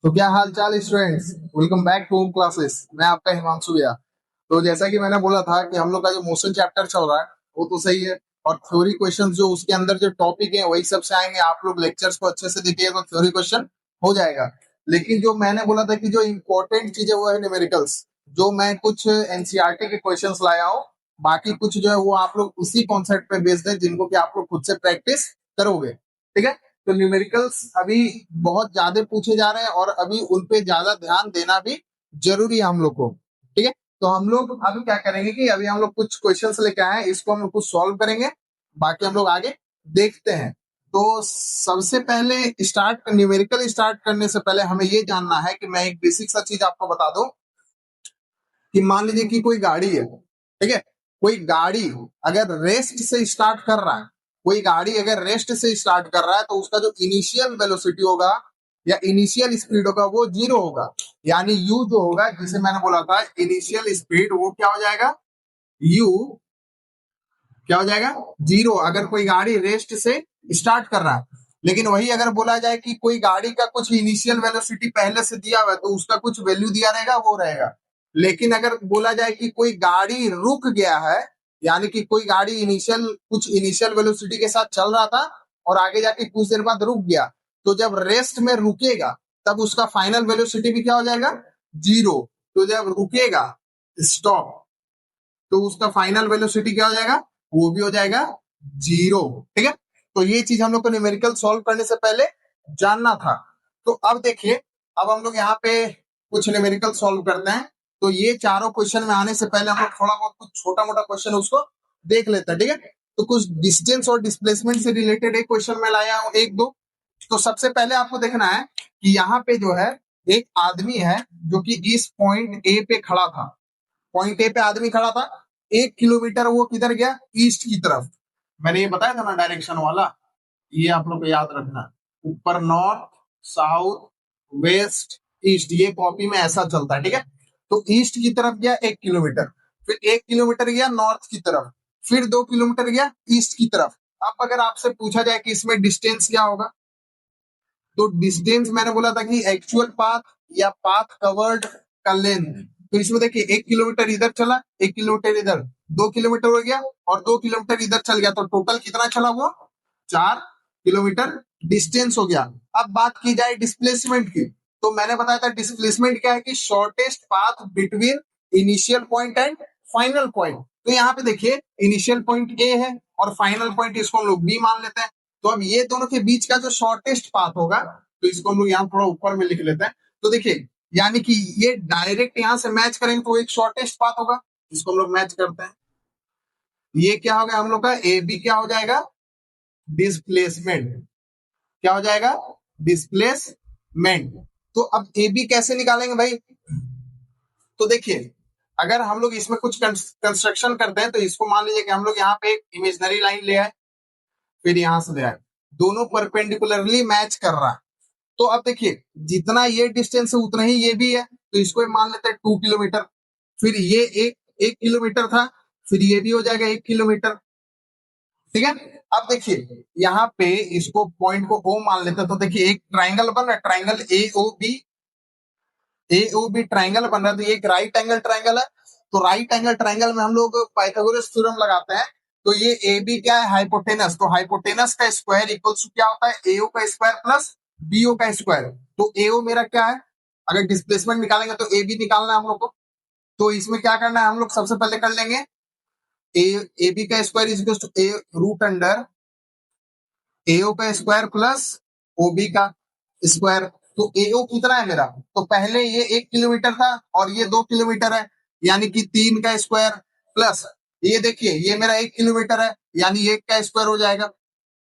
तो क्या हाल चाल students, welcome back to home classes. मैं आपका हिमांशु भैया। तो जैसा कि मैंने बोला था कि हम लोग का जो मोशन चैप्टर चल रहा है वो तो सही है, और थ्योरी क्वेश्चंस जो उसके अंदर जो टॉपिक है वही सबसे आएंगे। आप लोग लेक्चर्स को अच्छे से देखिएगा तो थ्योरी क्वेश्चन हो जाएगा। लेकिन जो मैंने बोला था कि जो इम्पोर्टेंट चीज है वो है न्यूमेरिकल्स। जो मैं कुछ एनसीईआरटी के क्वेश्चंस लाया हूँ, बाकी कुछ जो है वो आप लोग उसी कॉन्सेप्ट पे बेस्ड है जिनको कि आप लोग खुद से प्रैक्टिस करोगे। ठीक है। तो न्यूमेरिकल्स अभी बहुत ज्यादा पूछे जा रहे हैं और अभी उन पे ज्यादा ध्यान देना भी जरूरी है हम लोग को। ठीक है। तो हम लोग अभी क्या करेंगे कि अभी हम लोग कुछ क्वेश्चंस लेके आए हैं, इसको हम लोग कुछ सॉल्व करेंगे, बाकी हम लोग आगे देखते हैं। तो सबसे पहले स्टार्ट न्यूमेरिकल स्टार्ट करने से पहले हमें ये जानना है कि मैं एक बेसिक सा चीज आपको बता दूं कि मान लीजिए कि कोई गाड़ी है। ठीक है। कोई गाड़ी अगर रेस्ट से स्टार्ट कर रहा है, कोई गाड़ी अगर रेस्ट से स्टार्ट कर रहा है तो उसका जो इनिशियल वेलोसिटी होगा या इनिशियल स्पीड होगा वो जीरो होगा। यानी यू जो होगा, जिसे मैंने बोला था इनिशियल स्पीड, वो क्या हो जाएगा? यू क्या हो जाएगा? जीरो, अगर कोई गाड़ी रेस्ट से स्टार्ट कर रहा है। लेकिन वही अगर बोला जाए कि कोई गाड़ी का कुछ इनिशियल वेलोसिटी पहले से दिया हुआ है तो उसका कुछ वैल्यू दिया रहेगा, वो रहेगा। लेकिन अगर बोला जाए कि कोई गाड़ी रुक गया है, यानी कि कोई गाड़ी इनिशियल वेलोसिटी के साथ चल रहा था और आगे जाके कुछ देर बाद रुक गया, तो जब रेस्ट में रुकेगा तब उसका फाइनल वेलोसिटी भी क्या हो जाएगा? जीरो। तो जब रुकेगा, स्टॉप, तो उसका फाइनल वेलोसिटी क्या हो जाएगा? वो भी हो जाएगा जीरो। ठीक है। तो ये चीज हम लोग को न्यूमेरिकल सॉल्व करने से पहले जानना था। तो अब देखिए, अब हम लोग यहाँ पे कुछ न्यूमेरिकल सॉल्व करते हैं। तो ये चारों क्वेश्चन में आने से पहले हम लोग थोड़ा बहुत कुछ छोटा मोटा क्वेश्चन उसको देख लेते हैं। ठीक है। तो कुछ डिस्टेंस और डिस्प्लेसमेंट से रिलेटेड एक क्वेश्चन में लाया हूँ, एक दो। तो सबसे पहले आपको देखना है कि यहाँ पे जो है एक आदमी है जो कि इस पॉइंट ए पे खड़ा था। पॉइंट ए पे आदमी खड़ा था, 1 किलोमीटर वो किधर गया? ईस्ट की तरफ। मैंने ये बताया था ना डायरेक्शन वाला, ये आप लोग को याद रखना। ऊपर नॉर्थ, साउथ, वेस्ट, ईस्ट, ये कॉपी में ऐसा चलता है। ठीक है। तो ईस्ट की तरफ गया 1 किलोमीटर, फिर 1 किलोमीटर गया नॉर्थ की तरफ, फिर 2 किलोमीटर गया ईस्ट की तरफ। अब अगर आपसे पूछा जाए कि इसमें डिस्टेंस क्या होगा, तो डिस्टेंस मैंने बोला था कि एक्चुअल पाथ या पाथ कवर्ड का लेंथ। तो इसमें देखिए 1 किलोमीटर इधर चला, 1 किलोमीटर इधर, 2 किलोमीटर हो गया, और 2 किलोमीटर इधर चल गया, तो टोटल कितना चला वो? 4 किलोमीटर डिस्टेंस हो गया। अब बात की जाए डिस्प्लेसमेंट की, तो मैंने बताया था डिस्प्लेसमेंट क्या है कि shortest path between initial point and final point. तो यहाँ पे देखिए इनिशियल पॉइंट ए है और फाइनल पॉइंट इसको हम लोग बी मान लेते हैं। तो अब ये दोनों के बीच का जो शॉर्टेस्ट पाथ होगा, तो इसको हम लोग यहाँ थोड़ा ऊपर में लिख लेते हैं। तो देखिए, यानी कि ये डायरेक्ट यहाँ से मैच करेंगे तो एक शॉर्टेस्ट पाथ होगा, इसको हम लोग मैच करते हैं। ये क्या होगा हम लोग का? ए बी क्या हो जाएगा? डिस्प्लेसमेंट। क्या हो जाएगा? डिस्प्लेसमेंट। तो अब ए बी कैसे निकालेंगे भाई? तो देखिए, अगर हम लोग इसमें कुछ कंस्ट्रक्शन करते हैं तो इसको मान लीजिए कि हम लोग यहाँ पे एक इमेजनरी लाइन ले आए, फिर यहां से ले आए, दोनों परपेंडिकुलरली मैच कर रहा है। तो अब देखिए, जितना ये डिस्टेंस है उतना ही ये भी है, तो इसको मान लेते हैं 2 किलोमीटर। फिर ये एक 1 किलोमीटर था, फिर ये भी हो जाएगा 1 किलोमीटर। ठीक है। अब देखिए यहाँ पे इसको पॉइंट को ओ मान लेते हैं, तो देखिए एक ट्राइंगल बन रहा है, triangle A O B triangle बन रहा है, तो ये एक राइट एंगल ट्राइंगल है। तो राइट एंगल ट्राइंगल में हम लोग पाइथागोरस थ्योरम लगाते हैं। तो ये ए बी क्या है? हाइपोटेनस। तो हाइपोटेनस का स्क्वायर इक्वल्स टू क्या होता है? एओ का स्क्वायर प्लस बीओ का स्क्वायर। तो एओ मेरा क्या है? अगर डिस्प्लेसमेंट निकालेंगे तो ए बी निकालना है हम लोग को। तो इसमें क्या करना है हम लोग? सबसे पहले कर लेंगे ए ए बी का square is two A root under A O का स्क्वायर प्लस ओबी का स्क्वायर। तो एओ कितना है मेरा? तो पहले ये 1 किलोमीटर था और ये 2 किलोमीटर है, यानी कि 3 का स्क्वायर प्लस ये देखिए ये मेरा 1 किलोमीटर है, यानी 1 का स्क्वायर हो जाएगा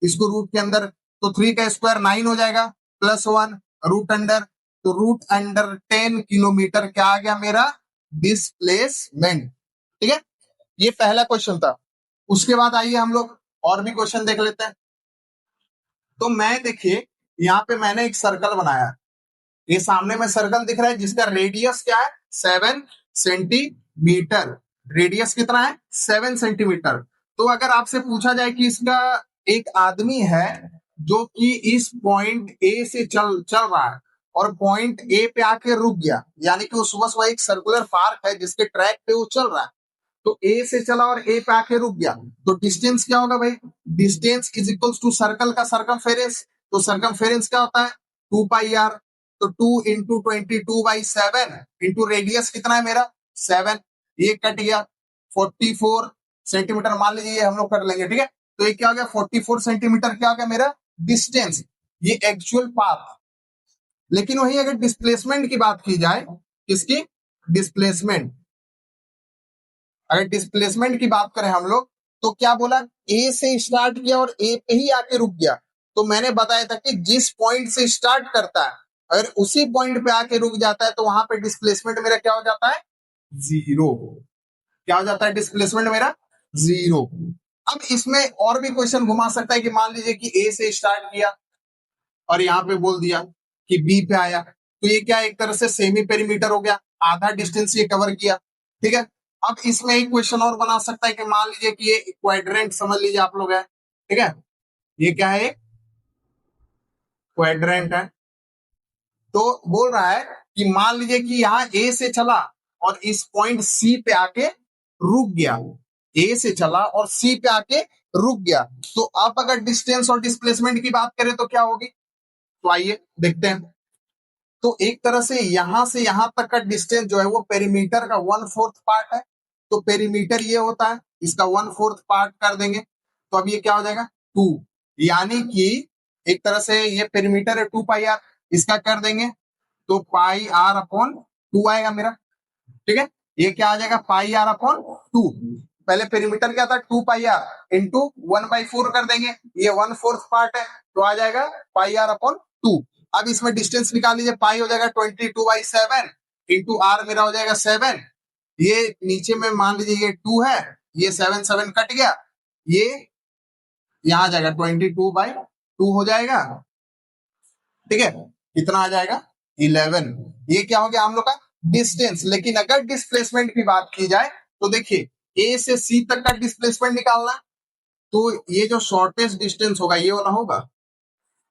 इसको रूट के अंदर। तो 3 का स्क्वायर 9 हो जाएगा, +1 रूट अंडर। तो रूट अंडर 10 किलोमीटर क्या आ गया मेरा? डिस्प्लेसमेंट। ठीक है। ये पहला क्वेश्चन था। उसके बाद आइए हम लोग और भी क्वेश्चन देख लेते हैं। तो मैं देखिए यहाँ पे मैंने एक सर्कल बनाया, ये सामने में सर्कल दिख रहा है जिसका रेडियस क्या है? 7 सेंटीमीटर। रेडियस कितना है? 7 सेंटीमीटर। तो अगर आपसे पूछा जाए कि इसका एक आदमी है जो कि इस पॉइंट ए से चल चल रहा है और पॉइंट ए पे आके रुक गया, यानी कि उस बस वह एक सर्कुलर पार्क है जिसके ट्रैक पे वो चल रहा है, तो ए से चला और ए पे आके रुक गया, तो डिस्टेंस क्या होगा भाई? Distance is equals to circle का सरकमफेरेंस, तो सरकमफेरेंस क्या होता है? 2 पाई आर, तो 2 into 22/7 इंटू रेडियस कितना है मेरा? 7, ये कट गया 44 सेंटीमीटर मान लीजिए, हम लोग कर लेंगे, ठीक है। तो ये क्या हो गया? 44 सेंटीमीटर क्या हो गया मेरा? डिस्टेंस, ये एक्चुअल पाथ। लेकिन वही अगर डिस्प्लेसमेंट की बात की जाए, किसकी? डिस्प्लेसमेंट, अगर डिस्प्लेसमेंट की बात करें हम लोग, तो क्या बोला? ए से स्टार्ट किया और ए पे ही आके रुक गया, तो मैंने बताया था कि जिस पॉइंट से स्टार्ट करता है अगर उसी पॉइंट पे आके रुक जाता है तो वहां पे डिस्प्लेसमेंट मेरा क्या हो जाता है? जीरो। क्या हो जाता है डिस्प्लेसमेंट मेरा? जीरो। अब इसमें और भी क्वेश्चन घुमा सकता है कि मान लीजिए कि ए से स्टार्ट किया और यहाँ पे बोल दिया कि बी पे आया, तो ये क्या एक तरह से सेमी पेरीमीटर हो गया, आधा डिस्टेंस ये कवर किया, ठीक है। अब इसमें एक क्वेश्चन और बना सकता है कि मान लीजिए कि ये क्वाड्रेंट समझ लीजिए आप लोग है, ठीक है, ये क्या है? क्वाड्रेंट है। तो बोल रहा है कि मान लीजिए कि यहाँ ए से चला और इस पॉइंट सी पे आके रुक गया, ए से चला और सी पे आके रुक गया, तो अब अगर डिस्टेंस और डिस्प्लेसमेंट की बात करें तो क्या होगी? तो आइए देखते हैं। तो एक तरह से यहां तक का डिस्टेंस जो है वो पेरीमीटर का 1/4 पार्ट है, तो पेरीमीटर ये होता है, इसका 1/4 पार्ट कर देंगे, तो अब ये क्या हो जाएगा? 2, यानी कि एक तरह से ये पेरीमीटर है 2 पाई आर, इसका कर देंगे तो पाई r/2 आएगा मेरा, ठीक है। ये क्या आ जाएगा? पाई r/2। पहले पेरीमीटर क्या था? 2 पाई आर इंटू 1/4 कर देंगे, ये 1/4 पार्ट है, तो आ जाएगा पाई r/2। अब इसमें डिस्टेंस निकाल लीजिए, पाई हो जाएगा 22/7 इंटू आर मेरा हो जाएगा 7, ये नीचे में मान लीजिए ये 2 है, ये 7 7 कट गया, ये यहाँ आ जाएगा 22/2 हो जाएगा, ठीक है। कितना आ जाएगा? 11। ये क्या हो गया हम लोग का? डिस्टेंस। लेकिन अगर डिस्प्लेसमेंट की बात की जाए तो देखिए, ए से सी तक का डिस्प्लेसमेंट निकालना, तो ये जो शॉर्टेस्ट डिस्टेंस होगा ये वाला होगा,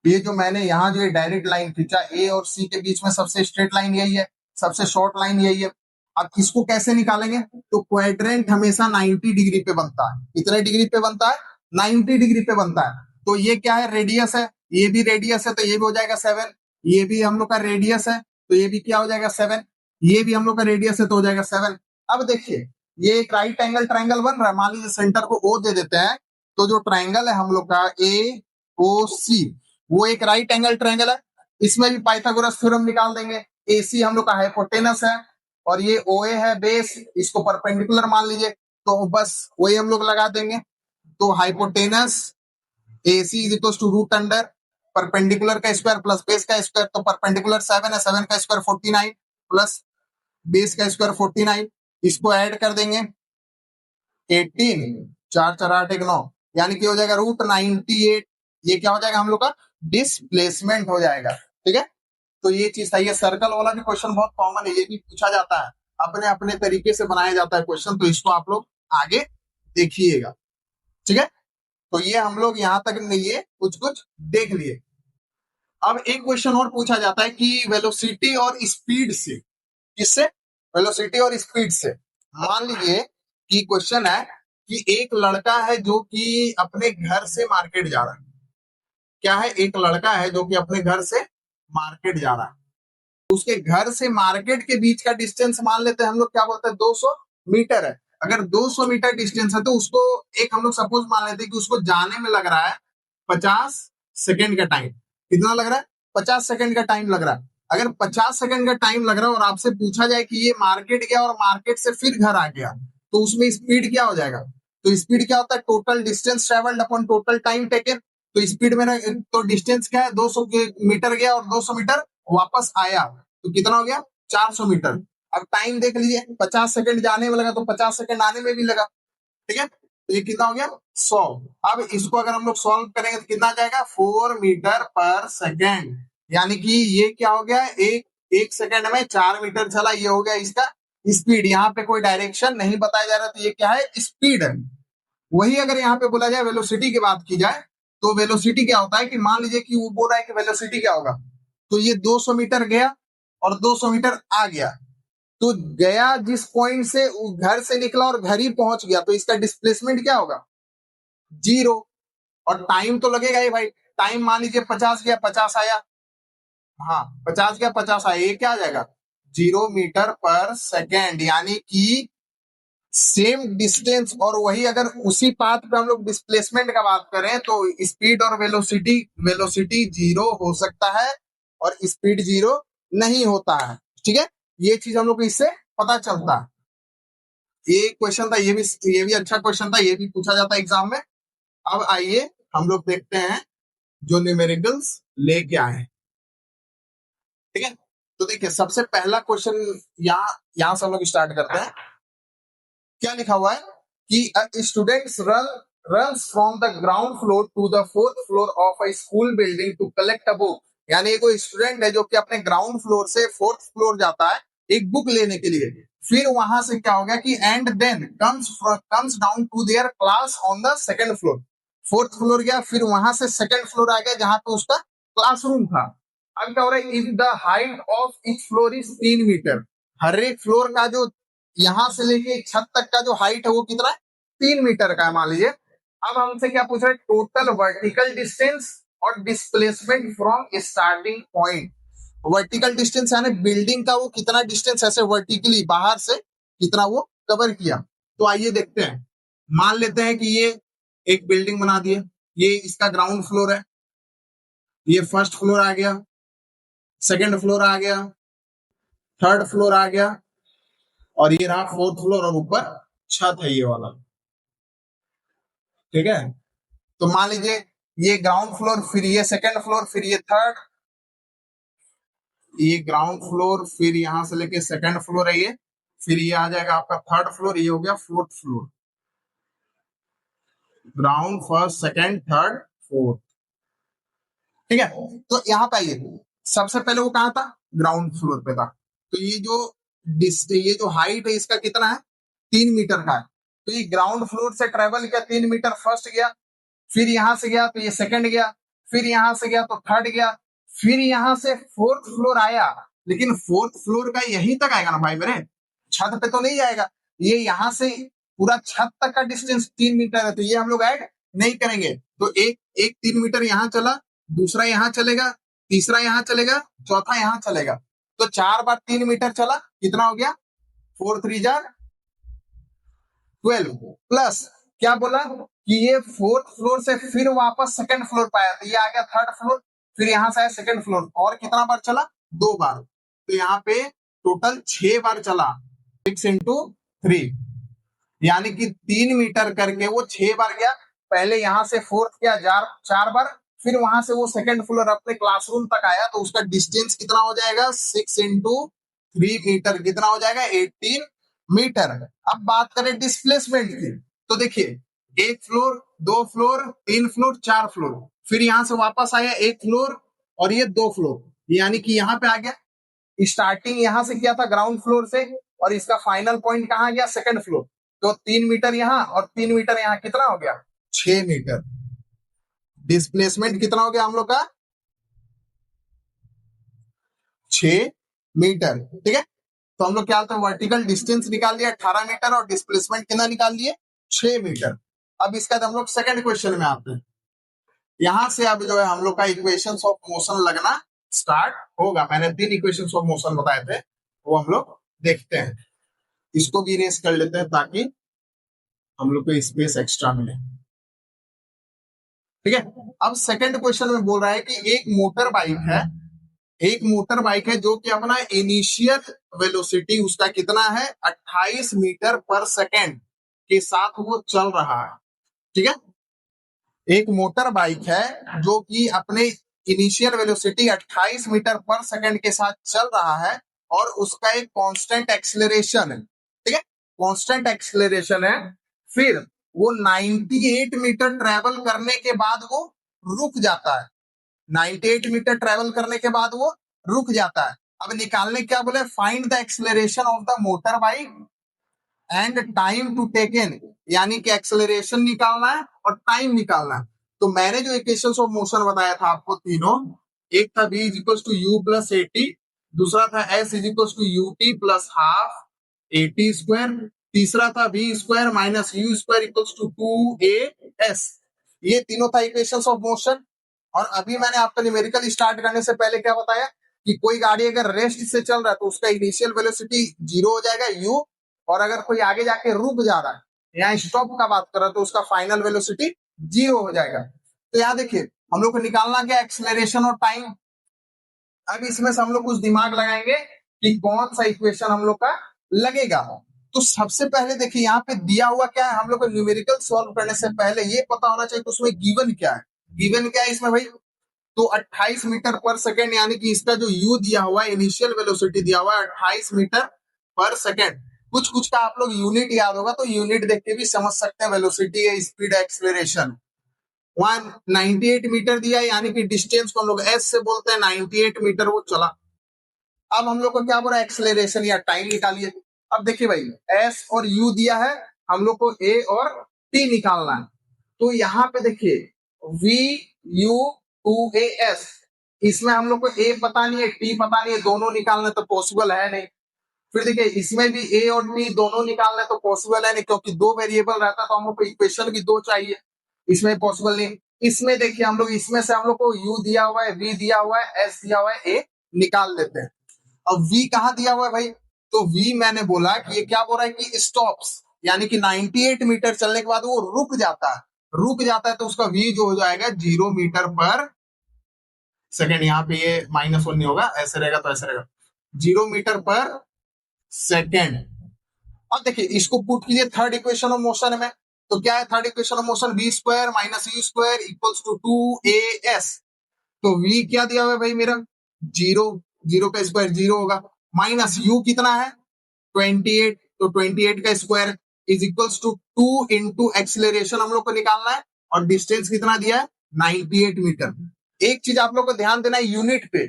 ये जो मैंने यहाँ जो डायरेक्ट लाइन खींचा ए और सी के बीच में सबसे स्ट्रेट लाइन यही है, सबसे शॉर्ट लाइन यही है। अब इसको कैसे निकालेंगे? तो क्वाड्रेंट हमेशा 90 डिग्री पे बनता है। कितने डिग्री पे बनता है? 90 डिग्री पे बनता है। तो ये क्या है? रेडियस है, ये भी रेडियस है, तो ये भी हो जाएगा 7, ये भी हम लोग का रेडियस है, तो ये भी क्या हो जाएगा? 7, ये भी हम लोग का रेडियस है, तो हो जाएगा 7। अब देखिए, ये एक राइट एंगल ट्राइंगल बन रहा है, मान लीजिए सेंटर को ओ दे देते हैं, तो जो ट्राइंगल है हम लोग का ए ओ सी, वो एक राइट एंगल ट्रायंगल है, इसमें भी पाइथागोरस थ्योरम निकाल देंगे। एसी हम लोग का हाइपोटेनस है और ये ओए है बेस, इसको परपेंडिकुलर मान लीजिए, तो बस वही हम लोग लगा देंगे। तो hypotenuse AC is equal to root under perpendicular का स्क्वायर प्लस बेस का स्क्वायर, तो परपेंडिकुलर 7 है, 7 का स्क्वायर 49 प्लस बेस का स्क्वायर 49, इसको ऐड कर देंगे 18, 4 4 8 1 9, यानी कि हो जाएगा √98। ये क्या हो जाएगा हम लोग का? डिस्प्लेसमेंट हो जाएगा, ठीक है। तो ये चीज था। ये सर्कल वाला भी क्वेश्चन बहुत कॉमन है, ये भी पूछा जाता है, अपने अपने तरीके से बनाया जाता है क्वेश्चन, तो इसको आप लोग आगे देखिएगा, ठीक है। तो ये हम लोग यहाँ तक ये कुछ कुछ देख लिए। अब एक क्वेश्चन और पूछा जाता है कि वेलोसिटी और स्पीड से, किससे? वेलोसिटी और स्पीड से। मान लीजिए कि क्वेश्चन है कि एक लड़का है जो कि अपने घर से मार्केट जा रहा है। क्या है? एक लड़का है जो कि अपने घर से मार्केट जा रहा है, उसके घर से मार्केट के बीच का डिस्टेंस मान लेते हैं हम लोग, क्या बोलते हैं? 200 मीटर है। अगर 200 मीटर डिस्टेंस है तो उसको एक हम लोग सपोज मान लेते हैं कि उसको जाने में लग रहा है 50 सेकेंड का टाइम। कितना लग रहा है? 50 सेकेंड का टाइम लग रहा है। अगर 50 सेकेंड का टाइम लग रहा है और आपसे पूछा जाए कि ये मार्केट गया और मार्केट से फिर घर आ गया, तो उसमें स्पीड क्या हो जाएगा? तो स्पीड क्या होता है? Total distance travelled upon total time taken. तो स्पीड में ना, तो डिस्टेंस क्या है? 200 मीटर गया और 200 मीटर वापस आया, तो कितना हो गया? 400 मीटर। अब टाइम देख लीजिए, 50 सेकंड जाने में लगा तो 50 सेकंड आने में भी लगा, ठीक है। तो ये कितना हो गया? 100। अब इसको अगर हम लोग सॉल्व करेंगे तो कितना आ जाएगा? 4 मीटर पर सेकेंड, यानी कि ये क्या हो गया? एक सेकंड में 4 मीटर चला, ये हो गया इसका स्पीड। यहाँ पे कोई डायरेक्शन नहीं बताया जा रहा, तो ये क्या है? स्पीड है। वही अगर यहाँ पे बोला जाए वेलोसिटी की बात की जाए, तो वेलोसिटी क्या होता है कि मान लीजिए कि वो बोल रहा है कि वेलोसिटी क्या होगा? तो ये 200 मीटर गया और 200 मीटर आ गया, तो गया जिस पॉइंट से घर से निकला और घर ही पहुंच गया, तो इसका डिस्प्लेसमेंट क्या होगा, 0। और टाइम तो लगेगा ही भाई, टाइम मान लीजिए 50 गया 50 आया, हाँ 50 गया 50 आया, ये क्या आ जाएगा 0 मीटर पर सेकेंड, यानी कि सेम डिस्टेंस। और वही अगर उसी पाथ पे हम लोग डिस्प्लेसमेंट का बात करें तो स्पीड और वेलोसिटी वेलोसिटी 0 हो सकता है और स्पीड 0 नहीं होता है। ठीक है, ये चीज हम लोग को इससे पता चलता है। ये क्वेश्चन था, ये भी अच्छा क्वेश्चन था, ये भी पूछा जाता है एग्जाम में। अब आइए हम लोग देखते हैं जो न्यूमेरिकल्स लेके आए। ठीक है, तो देखिए सबसे पहला क्वेश्चन यहाँ से हम लोग स्टार्ट करते हैं। क्या लिखा हुआ है कि students runs from the ground floor to the fourth floor of a school building to collect a book। यानी ये कोई स्टूडेंट है जो कि अपने ग्राउंड फ्लोर से फोर्थ फ्लोर जाता है एक बुक लेने के लिए। फिर वहां से क्या हो गया कि and then comes down to their class on the second floor. Fourth floor गया, फिर वहां से सेकंड फ्लोर आ गया जहां पे उसका क्लासरूम था। अब क्या हो रहा है, if the height of each floor is 3 metre. हर एक फ्लोर का जो यहां से लेके छत तक का जो हाइट है वो कितना है, 3 मीटर का है मान लीजिए। अब हमसे क्या पूछ रहे हैं, टोटल वर्टिकल डिस्टेंस और displacement from starting point. Vertical distance यानी बिल्डिंग का वो कितना डिस्टेंस ऐसे वर्टिकली बाहर से कितना वो कवर किया। तो आइए देखते हैं। मान लेते हैं कि ये एक बिल्डिंग बना दिए, ये इसका ग्राउंड फ्लोर है, ये फर्स्ट फ्लोर आ गया, सेकंड फ्लोर आ गया, थर्ड फ्लोर आ गया, और ये रहा फोर्थ फ्लोर और ऊपर छत है ये वाला। ठीक है, तो मान लीजिए ये ग्राउंड फ्लोर, फिर ये सेकंड फ्लोर, फिर ये थर्ड, ये ग्राउंड फ्लोर, फिर यहां से लेके सेकंड फ्लोर है ये, फिर ये आ जाएगा आपका थर्ड फ्लोर, ये हो गया fourth floor. Ground first second third fourth. ठीक है, तो यहाँ पे आइए, सबसे पहले वो कहा था, ग्राउंड फ्लोर पे था। तो ये जो हाइट है इसका कितना है, 3 मीटर का है। तो ये ग्राउंड फ्लोर से ट्रेवल किया 3 मीटर, फर्स्ट गया, फिर यहां से गया तो ये सेकंड गया, फिर यहां से गया तो थर्ड गया, फिर यहां से फोर्थ फ्लोर आया। लेकिन फोर्थ फ्लोर का यहीं तक आएगा ना भाई मेरे, छत पे तो नहीं जाएगा। ये यहां से पूरा छत तक का डिस्टेंस 3 मीटर है, तो ये हम लोग ऐड नहीं करेंगे। तो एक एक 3 मीटर यहां चला, दूसरा यहां चलेगा, तीसरा यहां चलेगा, चौथा यहां चलेगा। तो 4 बार 3 मीटर चला, कितना हो गया, 4 3 जा 12, प्लस क्या बोला कि ये फोर्थ फ्लोर से फिर वापस सेकंड फ्लोर पे आया, तो ये आ गया थर्ड फ्लोर, फिर यहां से आया सेकंड फ्लोर, और कितना बार चला, 2 बार। तो यहाँ पे टोटल 6 बार चला, 6 × 3, यानी कि 3 मीटर करके वो 6 बार गया। पहले यहां से फोर्थ किया 4 बार, फिर वहां से वो सेकंड फ्लोर अपने क्लासरूम तक आया, तो उसका डिस्टेंस कितना हो जाएगा, 6 × 3 मीटर, कितना हो जाएगा, 18 मीटर। अब बात करें डिस्प्लेसमेंट की, तो देखिए 1 फ्लोर 2 फ्लोर 3 फ्लोर 4 फ्लोर, फिर यहां से वापस आया 1 फ्लोर और ये 2 फ्लोर, यानी कि यहाँ पे आ गया। स्टार्टिंग यहां से किया था ग्राउंड फ्लोर से, और इसका फाइनल पॉइंट कहाँ गया, सेकंड फ्लोर। तो 3 मीटर यहाँ और 3 मीटर यहाँ, कितना हो गया, 6 मीटर। डिस्प्लेसमेंट कितना हो गया हम लोग का, 6 मीटर। ठीक है, तो हम लोग क्या होता है, वर्टिकल डिस्टेंस निकाल लिया 18 मीटर और डिस्प्लेसमेंट कितना निकाल लिए, 6 मीटर। अब इसके बाद हम लोग सेकंड क्वेश्चन में आते हैं। यहां से अब जो है हम लोग का इक्वेशंस ऑफ मोशन लगना स्टार्ट होगा। मैंने 3 इक्वेशंस ऑफ मोशन बताए थे, वो हम लोग देखते हैं। इसको भी इरेज कर लेते हैं ताकि हम लोग को स्पेस एक्स्ट्रा मिले। ठीक है, अब सेकंड क्वेश्चन में बोल रहा है कि एक मोटर बाइक है जो कि अपना इनिशियल वेलोसिटी उसका कितना है, 28 मीटर पर सेकेंड के साथ वो चल रहा है। ठीक है, एक मोटर बाइक है जो कि अपने इनिशियल वेलोसिटी 28 मीटर पर सेकेंड के साथ चल रहा है, और उसका एक कांस्टेंट एक्सेलरेशन है। ठीक है, कांस्टेंट एक्सेलरेशन है। फिर वो 98 मीटर ट्रेवल करने के बाद वो रुक जाता है। 98 मीटर ट्रेवल करने के बाद वो रुक जाता है। अब निकालने क्या बोले, find the acceleration of the motor bike and time to take in, यानी कि एक्सेलरेशन निकालना है और टाइम निकालना है। तो मैंने जो इक्वेशंस ऑफ मोशन बताया था आपको तीनों, एक था v is equal to u plus a t, दूसरा था s is equal to u t plus half a t square, तीसरा था v square minus u square equals to 2as। ये तीनों था इक्वेशंस ऑफ मोशन। और अभी मैंने आपको न्यूमेरिकल स्टार्ट करने से पहले क्या बताया कि कोई गाड़ी अगर रेस्ट से चल रहा है तो उसका इनिशियल वेलोसिटी 0 हो जाएगा u, और अगर कोई आगे जाके रुक जा रहा है, यहाँ स्टॉप का बात कर रहा है, तो उसका फाइनल वेलोसिटी 0 हो जाएगा। तो यहाँ देखिए हम लोग को निकालना क्या, एक्सेलरेशन और टाइम। अब इसमें से हम लोग कुछ दिमाग लगाएंगे कि कौन सा इक्वेशन हम लोग का लगेगा। तो सबसे पहले देखिए यहाँ पे दिया हुआ क्या है, हम लोग को न्यूमेरिकल सॉल्व करने से पहले ये पता होना चाहिए कि उसमें गिवन क्या है। गिवन क्या है इसमें भाई, तो 28 मीटर पर सेकेंड, यानी कि इसका जो u दिया हुआ है, इनिशियल वेलोसिटी दिया हुआ है 28 मीटर पर सेकेंड। कुछ कुछ का आप लोग यूनिट याद होगा तो यूनिट देख के भी समझ सकते हैं, वेलोसिटी है, स्पीड, एक्सेलरेशन। 198 मीटर दिया है, यानी कि डिस्टेंस को हम लोग s से बोलते हैं, 98 मीटर वो चला। अब हम लोग को क्या बोल रहा है, एक्सेलरेशन या टाइम निकालिए। अब देखिए भाई s और u दिया है, हम लोग को a और t निकालना है। तो यहाँ पे देखिए v u 2as, इसमें हम लोग को a पता नहीं है, t पता नहीं है, दोनों निकालना तो पॉसिबल है नहीं। फिर देखिए इसमें भी a और t दोनों निकालना तो पॉसिबल है नहीं, क्योंकि दो वेरिएबल रहता तो हम लोग को इक्वेशन भी दो चाहिए, इसमें पॉसिबल नहीं। इसमें देखिए हम लोग इसमें से हम लोग को u दिया हुआ है, v दिया हुआ है, s दिया हुआ है, a निकाल लेते हैं। अब v कहाँ दिया हुआ है भाई, तो v मैंने बोला कि ये क्या बोल रहा है कि स्टॉप्स, यानी कि 98 मीटर चलने के बाद वो रुक जाता है। रुक जाता है तो उसका v जो हो जाएगा 0 मीटर पर सेकेंड। यहाँ पे ये -1 नहीं होगा, ऐसे रहेगा तो ऐसे रहेगा, 0 मीटर पर सेकेंड। अब देखिए इसको पुट कीजिए थर्ड इक्वेशन ऑफ मोशन में, तो क्या है third equation of motion, v square minus u square equals to 2as। तो v क्या दिया हुआ है भाई मेरा 0, 0 का स्क्वायर 0 होगा, माइनस u कितना है 28, तो 28 का square is equals to 2 into acceleration हम लोग को निकालना है, और डिस्टेंस कितना दिया है 98 मीटर। एक चीज आप लोग को ध्यान देना है यूनिट पे,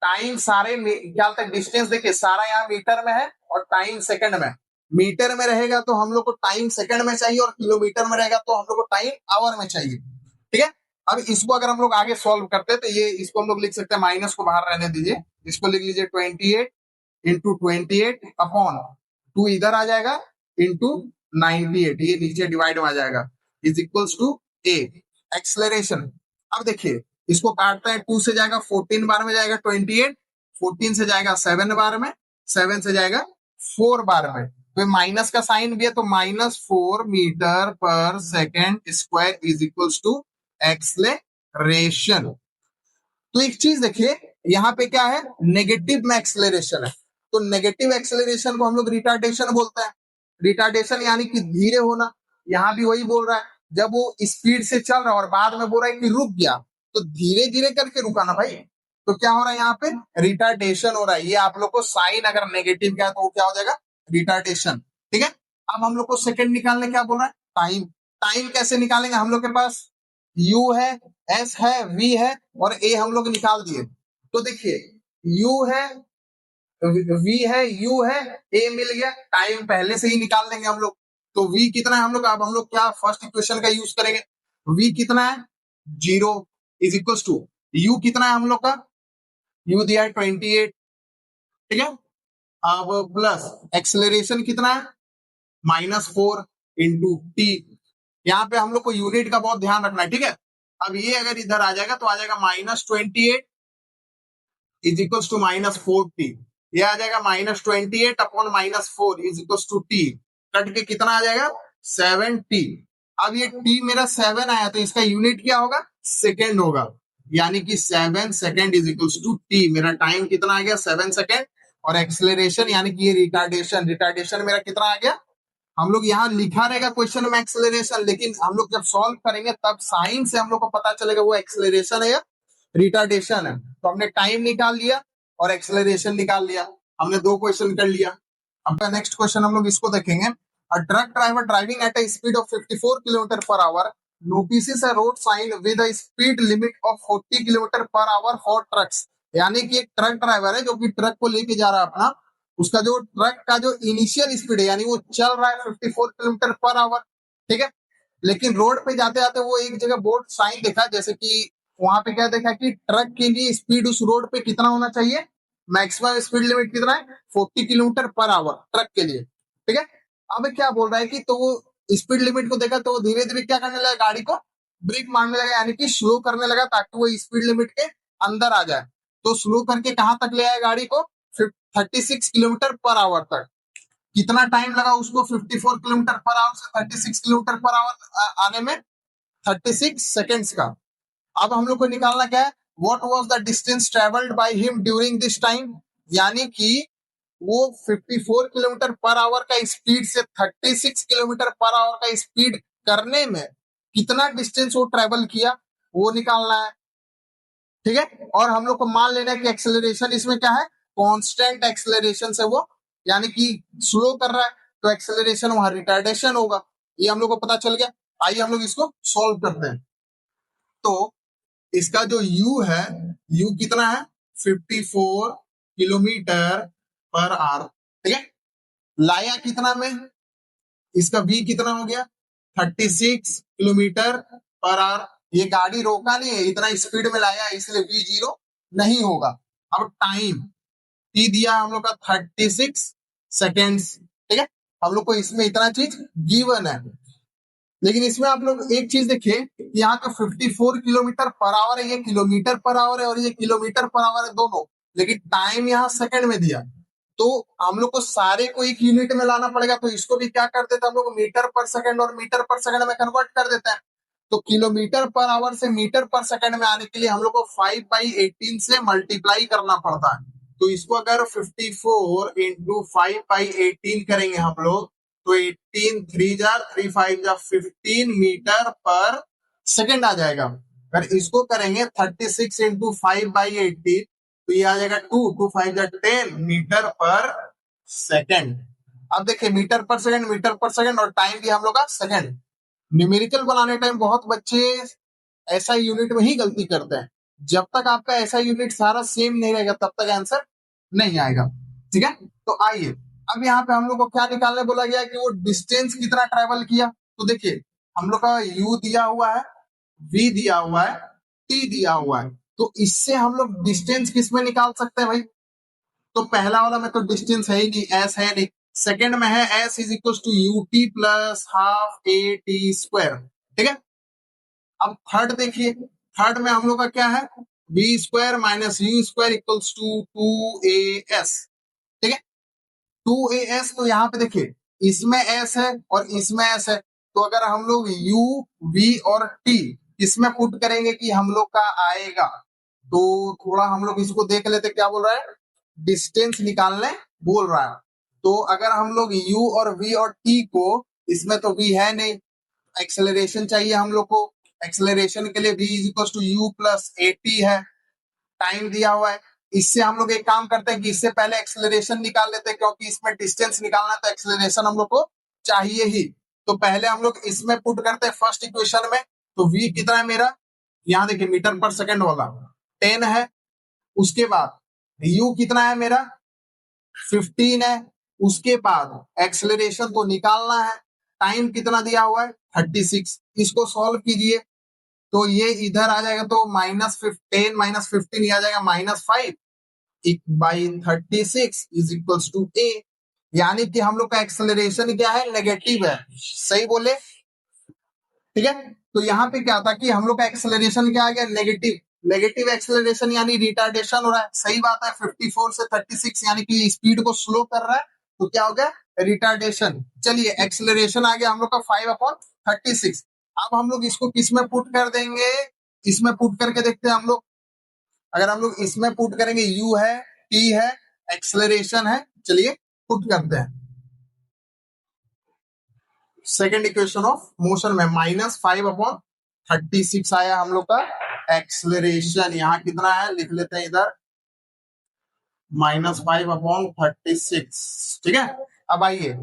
टाइम सारे क्या होता है, डिस्टेंस देखिए सारा यहाँ मीटर में है और टाइम सेकंड में। मीटर में रहेगा तो हम लोग को टाइम सेकंड में चाहिए, और किलोमीटर में रहेगा तो हम लोग को टाइम आवर में चाहिए। ठीक है, अब इसको अगर हम लोग आगे सॉल्व करते हैं तो ये इसको हम लोग लिख सकते हैं, माइनस को बाहर रहने दीजिए, इसको लिख लीजिए 28 इंटू 28 अपॉन 2 इधर आ जाएगा इंटू 98, ये नीचे डिवाइड में आ जाएगा, is equals to a acceleration. अब देखिए इसको काटते हैं, 2 से जाएगा 14 बार में जाएगा 28, 14 से जाएगा 7 बार में, 7 से जाएगा 4 बार में, तो माइनस का साइन भी है, तो -4 मीटर पर second square is equals to acceleration. तो एक चीज देखिए यहाँ पे क्या है, नेगेटिव में एक्सेलरेशन है, तो नेगेटिव एक्सेलरेशन को हम लोग रिटार्डेशन बोलते हैं। रिटार्डेशन यानी कि धीरे होना, यहाँ भी वही बोल रहा है, जब वो स्पीड से चल रहा है और बाद में बोल रहा है कि रुक गया, तो धीरे धीरे करके रुका ना भाई, तो क्या हो रहा है यहाँ पे रिटार्डेशन हो रहा है। ये आप लोग को साइन अगर नेगेटिव क्या है तो वो क्या हो जाएगा रिटार्डेशन। ठीक है, अब हम लोग को सेकंड निकालने क्या बोल रहा है, टाइम। टाइम कैसे निकालेंगे, हम लोग के पास u है, s है, v है और a हम लोग निकाल दिए। तो देखिए u है, v है, u है, a मिल गया, टाइम पहले से ही निकाल देंगे हम लोग। तो v कितना है हम लोग, अब हम लोग क्या फर्स्ट इक्वेशन का यूज करेंगे, v कितना है 0 इज इक्वल टू u कितना है हम लोग का, u दिया है 28। ठीक है, अब प्लस एक्सेलरेशन कितना है -4 इंटू टी। यहाँ पे हम लोग को यूनिट का बहुत ध्यान रखना है। ठीक है, अब ये अगर इधर आ जाएगा तो आ जाएगा -28 इज इक्वल टू -4t, ये आ जाएगा -28 upon -4 is equal to t, cut के कितना आ जाएगा 7t। अब ये t मेरा 7 आया तो इसका यूनिट क्या होगा, सेकेंड होगा, यानी कि 7 second is equal to t। मेरा टाइम कितना आ गया 7 सेकेंड, और एक्सेलरेशन यानी कि ये रिटार्डेशन, रिटार्डेशन मेरा कितना आ गया, हम लोग यहाँ लिखा रहेगा क्वेश्चन में एक्सेलरेशन, लेकिन हम लोग जब सॉल्व करेंगे तब साइन से हम लोग को पता चलेगा वो एक्सेलरेशन है या रिटार्डेशन है। तो हमने टाइम निकाल लिया और एक्सेलरेशन निकाल लिया, हमने दो क्वेश्चन कर लिया। अब नेक्स्ट क्वेश्चन हम लोग इसको देखेंगे। A truck driver driving at a speed of 54 kilometre per hour notices a road sign with a speed limit of 40 kilometre per hour for trucks. यानी कि एक ट्रक ड्राइवर है जो कि ट्रक को लेके जा रहा है अपना, उसका जो ट्रक का जो इनिशियल स्पीड है यानी वो चल रहा है 54 किलोमीटर पर आवर। ठीक है, लेकिन रोड पे जाते जाते वो एक जगह बोर्ड साइन देखा, जैसे कि वहां पे क्या देखा कि ट्रक के लिए स्पीड उस रोड पे कितना होना चाहिए, मैक्सिमम स्पीड लिमिट कितना है 40 किलोमीटर पर आवर ट्रक के लिए, ठीक है। अब क्या बोल रहा है कि तो वो स्पीड लिमिट को देखा तो वो धीरे धीरे क्या करने लगा, गाड़ी को ब्रेक मारने लगा, यानी कि स्लो करने लगा ताकि वो स्पीड लिमिट के अंदर आ जाए। तो स्लो करके कहां तक ले आया गाड़ी को, 36 किलोमीटर पर आवर तक। कितना टाइम लगा उसको 54 किलोमीटर पर आवर से 36 किलोमीटर पर आवर आने में, 36 सेकेंड्स का। अब हम लोग को निकालना क्या है, what was the distance travelled by him during this time, यानी कि वो 54 किलोमीटर पर आवर का स्पीड से 36 किलोमीटर पर आवर का स्पीड करने में कितना डिस्टेंस वो ट्रेवल किया, वो निकालना है, ठीक है। और हम लोग को मान लेना है कि एक्सेलरेशन इसमें क्या है, कांस्टेंट एक्सेलरेशन से वो, यानी कि स्लो कर रहा है तो एक्सेलरेशन वहां रिटार्डेशन होगा, ये हम लोग को पता चल गया। आइए हम लोग इसको सॉल्व करते हैं। तो इसका जो u है, u कितना है 54 किलोमीटर पर आवर, ठीक है। लाया कितना में, इसका v कितना हो गया 36 किलोमीटर पर आवर। ये गाड़ी रोका नहीं है, इतना स्पीड में लाया है इसलिए v जीरो नहीं होगा। अब टाइम t दिया हम लोग का 36 सेकेंड्स, ठीक है। हम लोग को इसमें इतना चीज गिवन है, लेकिन इसमें आप लोग एक चीज देखिए कि यहाँ का 54 किलोमीटर पर आवर है, ये किलोमीटर पर आवर है और ये किलोमीटर पर आवर है दोनों, लेकिन टाइम यहाँ सेकंड में दिया। तो हम लोग को सारे को एक यूनिट में लाना पड़ेगा, तो इसको भी क्या कर देते हैं हम लोग, मीटर पर सेकंड और मीटर पर सेकंड में कन्वर्ट कर देते हैं। तो किलोमीटर पर आवर से मीटर पर सेकंड में आने के लिए हम लोग को 5/18 से मल्टीप्लाई करना पड़ता है। तो इसको अगर 54 इंटू 5/18 करेंगे हम लोग, तो 18 3 जा 3 5 जा 15 मीटर पर सेकंड आ जाएगा। अगर इसको करेंगे 36 इंटू 5/18, तो ये आ जाएगा 2 2 5 जा 10 मीटर पर सेकंड। अब देखिए मीटर पर सेकंड और टाइम भी हम लोग का सेकंड। न्यूमेरिकल बनाने टाइम बहुत बच्चे ऐसा यूनिट में ही गलती करते हैं। जब तक आपका ऐसा यूनिट सारा सेम नहीं रहेगा तब तक आंसर नहीं आएगा, ठीक है। तो आइए अब यहाँ पे हम लोग को क्या निकालने बोला गया कि वो डिस्टेंस कितना ट्रेवल किया। तो देखिए हम लोग का u दिया हुआ है, v दिया हुआ है, t दिया हुआ है, तो इससे हम लोग डिस्टेंस किस में निकाल सकते हैं भाई। तो पहला वाला में तो डिस्टेंस है ही नहीं, s है नहीं। सेकंड में है s is equal to u t plus half a t square, ठीक है। अब थर्ड देखिए, थर्ड में हम लोग का क्या है, b square minus u square equals to 2as, ठीक है। 2as, तो यहाँ पे देखिए इसमें s है और इसमें s है, तो अगर हम लोग u v और t इसमें पुट करेंगे कि हम लोग का आएगा, तो थोड़ा हम लोग इसको देख लेते क्या बोल रहा है, डिस्टेंस निकालने बोल रहा है। तो अगर हम लोग u और v और t को, इसमें तो v है नहीं, एक्सेलरेशन चाहिए हम लोग को, एक्सेलरेशन के लिए v is equal to u plus a t है, टाइम दिया हुआ है। इससे हम लोग एक काम करते हैं कि इससे पहले एक्सेलरेशन निकाल लेते हैं, क्योंकि इसमें डिस्टेंस निकालना तो एक्सेलरेशन हम लोग को चाहिए ही। तो पहले हम लोग इसमें पुट करते हैं फर्स्ट इक्वेशन में। तो v कितना है मेरा, यहाँ देखिए मीटर पर सेकंड वाला 10 है, उसके बाद u कितना है मेरा 15 है, उसके बाद एक्सेलरेशन तो निकालना है, टाइम कितना दिया हुआ है 36। इसको सॉल्व कीजिए तो ये इधर आ जाएगा, तो -10 - 15 ये आ जाएगा -5 by 36 is equals to a, यानी कि हम लोग का एक्सेलरेशन क्या है, नेगेटिव है, सही बोले, ठीक है। तो यहाँ पे क्या था कि हम लोग का एक्सेलरेशन क्या आ गया, नेगेटिव। नेगेटिव एक्सेलरेशन यानी रिटार्डेशन हो रहा है, सही बात है। 54 से 36 यानी कि स्पीड को स्लो कर रहा है, तो क्या हो गया, रिटार्डेशन। चलिए एक्सेलरेशन आ गया हम लोग का 5/36। अब हम लोग इसको किस में पुट कर देंगे, इसमें पुट करके देखते हैं हम लोग। अगर हम लोग इसमें पुट करेंगे, u है, t है, एक्सेलरेशन है, चलिए पुट करते हैं। सेकेंड इक्वेशन ऑफ मोशन में -5/36 आया हम लोग का एक्सेलरेशन। यहाँ कितना है लिख लेते हैं इधर, -5/36, ठीक है। अब आइए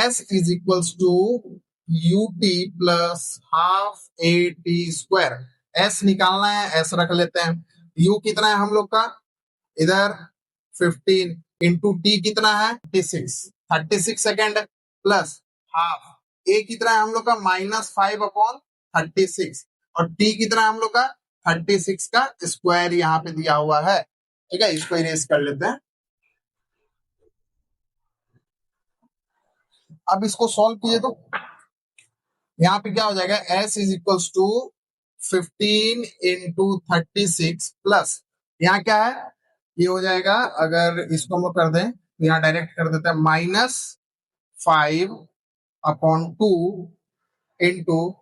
s is equals to u t plus half a t square. s निकालना है, s रख लेते हैं। u कितना है हम लोग का इधर 15 इंटू टी कितना है 36 सेकेंड प्लस हाफ ए कितना है हम लोग का -5/36 और टी कितना है हम लोग का 36 का स्क्वायर यहाँ पे दिया हुआ है। ठीक है, इसको इरेज कर लेते हैं। अब इसको सॉल्व किए तो यहाँ पे क्या हो जाएगा, s is equals to 15 into 36 plus यहाँ क्या है, ये हो जाएगा, अगर इसको हम लोग कर दें तो यहाँ डायरेक्ट कर देते हैं -5/2 इंटू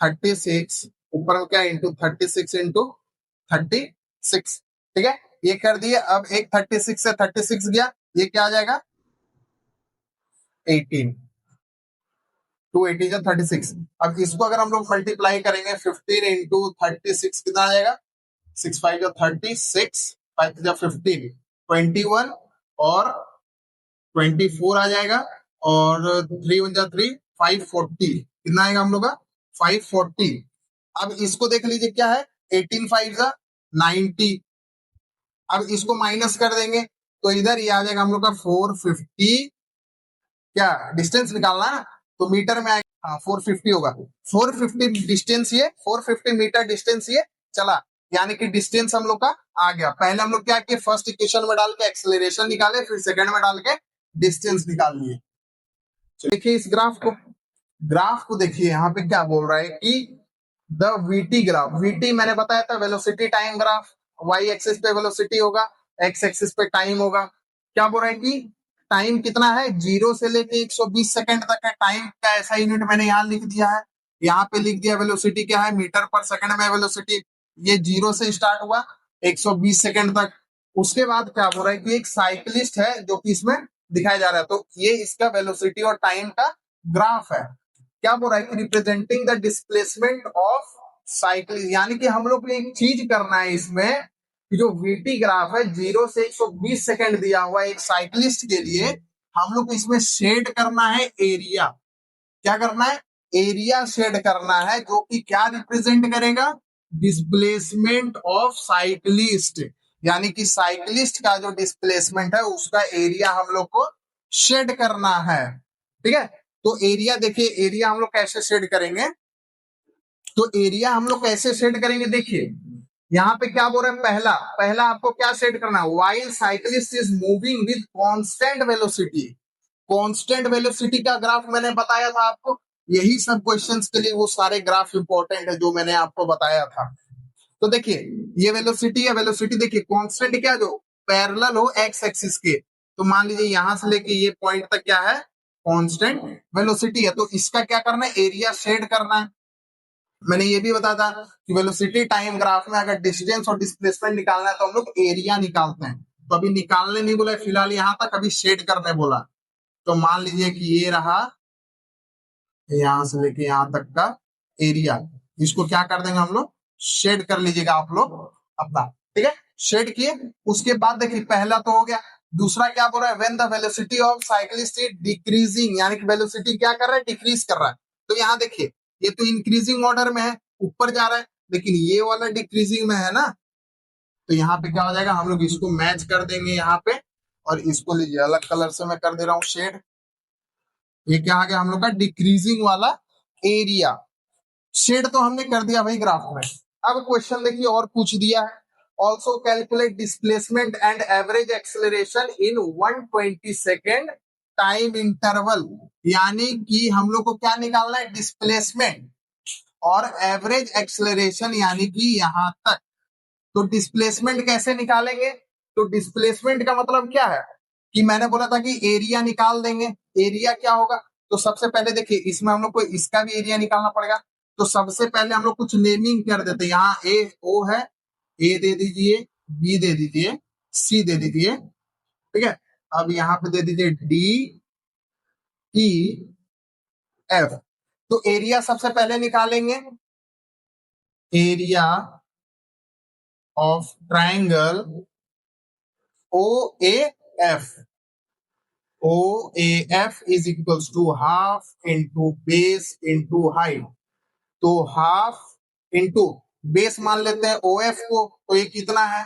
36, ऊपर में क्या इंटू 36 इंटू 36। ठीक है, ये कर दिए। अब एक 36 से 36 गया, ये क्या आ जाएगा 18, 280 या 36। अब इसको अगर हम लोग मल्टीप्लाई करेंगे 15 इंटू 36 कितना आ जाएगा, 6 5 या 36, 5 या 15, 21 और 24 आ जाएगा, और 3 1 जा 3, 540 कितना आएगा हम लोग का 540। अब इसको देख लीजिए क्या है, 18 5 जा 90। अब इसको माइनस कर देंगे तो इधर ये आ जाएगा हम लोग का 450, क्या डिस्टेंस निकालना है ना, तो मीटर में आएगा, हाँ 450 होगा। 450 डिस्टेंस, ये 450 मीटर डिस्टेंस ये चला, यानी कि डिस्टेंस हम लोग का आ गया। पहले हम लोग क्या किए, फर्स्ट इक्वेशन में डाल के एक्सेलरेशन निकाले, फिर सेकंड में डाल के डिस्टेंस निकाल लिए। देखिए इस ग्राफ को देखिए, यहाँ पे क्या बोल रहा है कि द वीटी ग्राफ, वीटी मैंने बताया था velocity time graph, Y axis पे वेलोसिटी होगा, एक्स एक्सिस पे टाइम होगा। क्या बोल रहा है कि टाइम कितना है, 0 से लेके 120 सेकंड तक है। टाइम का ऐसा यूनिट मैंने यहाँ लिख दिया है, यहाँ पे लिख दिया वेलोसिटी क्या है, मीटर पर सेकंड में वेलोसिटी। ये 0 से स्टार्ट हुआ 120 सेकंड तक। उसके बाद क्या बोल रहा है कि एक साइकिलिस्ट है जो कि इसमें दिखाया जा रहा है, तो ये इसका वेलोसिटी और टाइम का ग्राफ है। क्या बोल रहा है कि representing the displacement of cycle, यानी कि हम लोग को एक चीज करना है इसमें कि जो वीटी ग्राफ है 0 से 120 सेकंड दिया हुआ है एक साइकिलिस्ट के लिए, हम लोग को इसमें शेड करना है एरिया। क्या करना है, एरिया शेड करना है, जो कि क्या रिप्रेजेंट करेगा, डिस्प्लेसमेंट ऑफ साइकिलिस्ट, यानी कि साइकिलिस्ट का जो डिस्प्लेसमेंट है उसका एरिया हम लोग को शेड करना है। ठीक है, तो एरिया देखिए, एरिया हम लोग कैसे शेड करेंगे, तो एरिया हम लोग कैसे शेड करेंगे, देखिए यहाँ पे क्या बोल रहे हैं, पहला पहला आपको क्या शेड करना है, while cyclist is moving with constant velocity. Constant velocity का ग्राफ मैंने बताया था आपको, यही सब क्वेश्चंस के लिए वो सारे ग्राफ इंपॉर्टेंट है जो मैंने आपको बताया था। तो देखिए ये वेलोसिटी है, वेलोसिटी देखिए कांस्टेंट क्या, जो पैरेलल हो एक्स एक्सिस के, तो मान लीजिए यहां से लेके ये पॉइंट तक क्या है, कांस्टेंट वेलोसिटी है। तो इसका क्या करना है, एरिया शेड करना है। मैंने ये भी बताया था कि वेलोसिटी टाइम ग्राफ में अगर डिस्टेंस और डिस्प्लेसमेंट निकालना है तो हम लोग एरिया निकालते हैं। तो अभी निकालने नहीं बोला फिलहाल, यहाँ तक अभी शेड करने बोला। तो मान लीजिए कि ये रहा यहां से लेके यहां तक का एरिया, इसको क्या कर देंगे हम लोग, शेड कर लीजिएगा आप लोग अपना। ठीक है, शेड किए, उसके बाद देखिए पहला तो हो गया। दूसरा क्या बोल रहा है, when the velocity of cyclist is decreasing, यानी कि वेलोसिटी क्या कर रहा है, डिक्रीज कर रहा है। तो यहाँ देखिए ये तो इंक्रीजिंग ऑर्डर में है, ऊपर जा रहा है, लेकिन ये वाला डिक्रीजिंग में है ना, तो यहाँ पे क्या हो जाएगा, हम लोग इसको मैच कर देंगे यहाँ पे, और इसको लीजिए अलग कलर से मैं कर दे रहा हूँ शेड। ये क्या आ गया हम लोग का, डिक्रीजिंग वाला एरिया। शेड तो हमने कर दिया भाई ग्राफ में। अब क्वेश्चन देखिए और पूछ दिया है, also calculate displacement and average acceleration in 120 second time interval, यानी कि हम लोग को क्या निकालना है, डिस्प्लेसमेंट और एवरेज एक्सेलरेशन, यानी कि यहां तक। तो डिस्प्लेसमेंट कैसे निकालेंगे, तो डिस्प्लेसमेंट का मतलब क्या है कि मैंने बोला था कि एरिया निकाल देंगे। एरिया क्या होगा, तो सबसे पहले देखिए इसमें हम लोग को इसका भी एरिया निकालना पड़ेगा। तो सबसे पहले हम लोग कुछ नेमिंग कर देते हैं, यहाँ ए ओ है, ए दे दीजिए, बी दे दीजिए, सी दे दीजिए। ठीक है, अब यहाँ पे दे दीजिए डी ई एफ। तो एरिया सबसे पहले निकालेंगे, area of triangle O A F, O A F is equals to half into base into height. तो हाफ इंटू बेस मान लेते हैं ओ एफ को, तो ये कितना है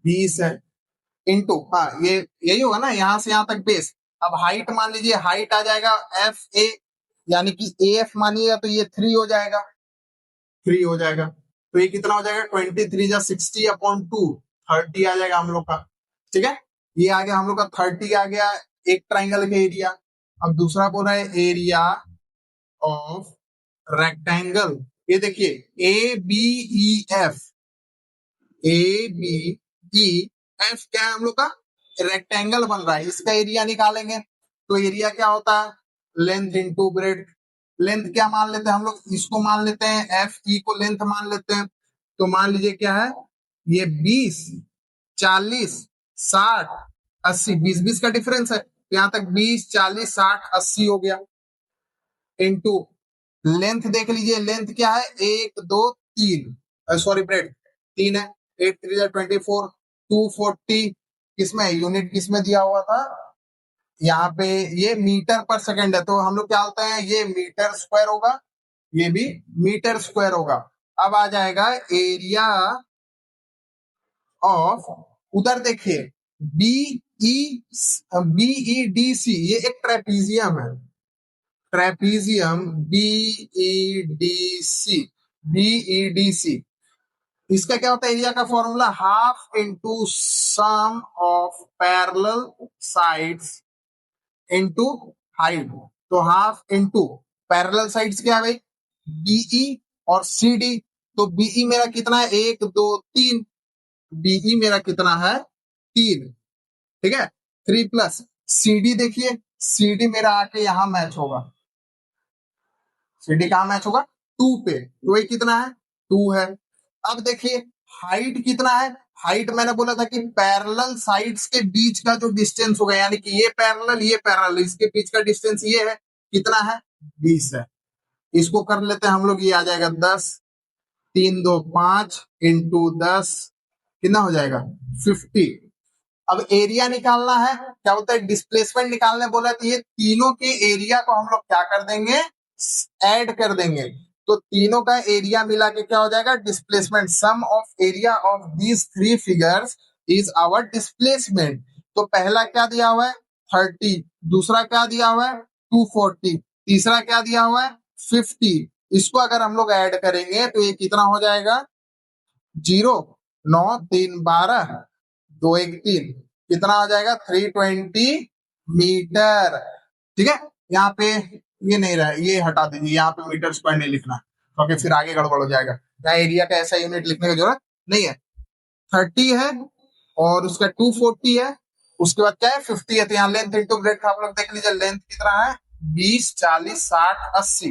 20 है, इंटू हाँ ये यही होगा ना, यहां से यहां तक बेस। अब हाइट मान लीजिए, हाइट आ जाएगा एफ ए, यानी कि ए एफ मानिएगा तो ये 3 हो जाएगा, 3 हो जाएगा। तो ये कितना हो जाएगा 23 जा 60/2, 30 आ जाएगा हम लोग का। ठीक है, ये आ गया हम लोग का 30 आ गया एक ट्राइंगल का एरिया। अब दूसरा बोल रहा है एरिया ऑफ रेक्टेंगल। ये देखिए A B E F, A B E F क्या है हम लोग का रेक्टेंगल बन रहा है, इसका एरिया निकालेंगे। तो एरिया क्या होता है लेंथ इंटू ब्रेड। लेंथ क्या मान लेते हैं हम लोग, इसको मान लेते हैं एफ ई को लेंथ मान लेते हैं। तो मान लीजिए क्या है ये 20 40 60 80, 20 का डिफरेंस है, तो यहाँ तक 20 40 60 80 हो गया। इनटू लेंथ देख लीजिए, लेंथ क्या है 1 2 3, सॉरी ब्रेड 3 है, 8 3 24 240। किसमें यूनिट किसमें दिया हुआ था यहाँ पे, ये मीटर पर सेकंड है, तो हम लोग क्या होते हैं ये मीटर स्क्वायर होगा, ये भी मीटर स्क्वायर होगा। अब आ जाएगा एरिया ऑफ, उधर देखिए बी ई डी सी, ये एक ट्रेपीजियम है, ट्रेपीजियम बीईडीसी, बीईडीसी। इसका क्या होता है एरिया का formula half into sum of parallel sides into height. तो हाफ इंटू पैरेलल साइड्स क्या है भाई बीई और सी डी। तो बीई मेरा कितना है 1 2 3, बीई मेरा कितना है 3, ठीक है 3 प्लस सी डी, देखिए सी डी मेरा आके यहां मैच होगा, सीडी कहां मैच होगा 2 पे, तो ये कितना है 2 है। अब देखिए हाइट कितना है, हाइट मैंने बोला था कि पैरेलल साइड्स के बीच का जो डिस्टेंस होगा, यानी कि ये पैरेलल इसके बीच का डिस्टेंस ये है, कितना है 20 है। इसको कर लेते हैं हम लोग, ये आ जाएगा 10 3 2 5 इंटू 10, कितना हो जाएगा 50। अब एरिया निकालना है, क्या बोलता है डिस्प्लेसमेंट निकालने बोला, तो ये तीनों के एरिया को हम लोग क्या कर देंगे ऐड कर देंगे। तो तीनों का एरिया मिला के क्या हो जाएगा displacement, sum of area of these three figures is our displacement. तो पहला क्या दिया हुआ है 30, दूसरा क्या दिया हुआ है 240, तीसरा क्या दिया हुआ है 50। इसको अगर हम लोग ऐड करेंगे तो ये कितना हो जाएगा 0 9 3 12 2 1 3, कितना आ जाएगा 320 मीटर। ठीक है, यहाँ पे ये नहीं रहा, ये हटा दीजिए, यहाँ पे मीटर स्क्वायर नहीं लिखना क्योंकि फिर आगे गड़बड़ हो जाएगा। यहाँ एरिया का ऐसा यूनिट लिखने की जरूरत नहीं है। 30 है और उसका 240 है, उसके बाद क्या है 50 है। तो यहाँ लेंथ इंटू ब्रेड आप लोग देख लीजिए, लेंथ कितना है 20 40 60 80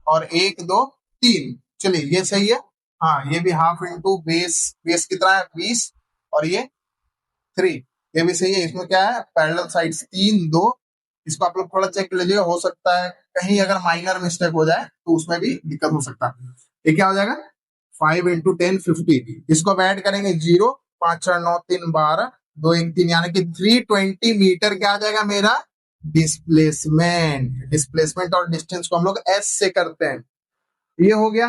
और 1 2 3। चलिए ये सही है, हाँ ये भी हाफ इंटू बेस, बेस कितना है 20 और ये 3, ये भी सही है। इसमें क्या है पैरेलल साइड्स 3 2, इसको आप लोग थोड़ा चेक कर लीजिए, हो सकता है कहीं अगर माइनर मिस्टेक हो जाए तो उसमें भी दिक्कत हो सकता है। ये क्या हो जाएगा 5 इंटू 10 50, इसको अब ऐड करेंगे 0 5 6 9 3 12 2 1 3, यानी कि 320 मीटर क्या आ जाएगा मेरा डिस्प्लेसमेंट। डिस्प्लेसमेंट और डिस्टेंस को हम लोग एस से करते हैं, ये हो गया।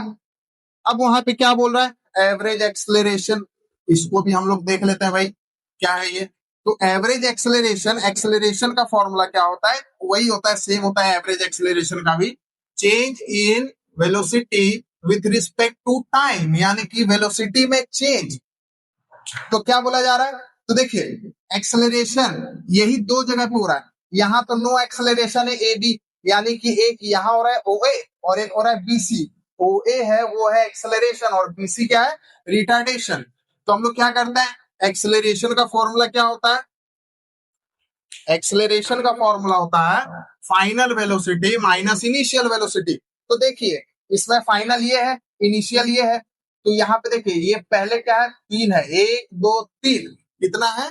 अब वहां पे क्या बोल रहा है एवरेज एक्सलेरेशन, इसको भी हम लोग देख लेते हैं भाई क्या है ये। तो एवरेज एक्सेलरेशन, एक्सेलरेशन का फॉर्मूला क्या होता है वही होता है, सेम होता है एवरेज एक्सेलरेशन का भी, change in velocity with respect to time, यानी कि वेलोसिटी में चेंज। तो क्या बोला जा रहा है, तो देखिए एक्सेलरेशन यही दो जगह पे हो रहा है, यहाँ तो नो एक्सेलरेशन है ए बी, यानी कि एक यहाँ हो रहा है ओ ए और एक हो रहा है बीसी। ओ ए है वो है एक्सेलरेशन और बीसी क्या है रिटार्डेशन। तो हम लोग क्या करते हैं एक्सेलरेशन का फॉर्मूला क्या होता है, एक्सेलरेशन का फॉर्मूला होता है final velocity minus initial velocity. तो देखिए इसमें फाइनल ये है इनिशियल ये है, तो यहाँ पे देखिए ये पहले क्या है 3 है 1 2 3, कितना है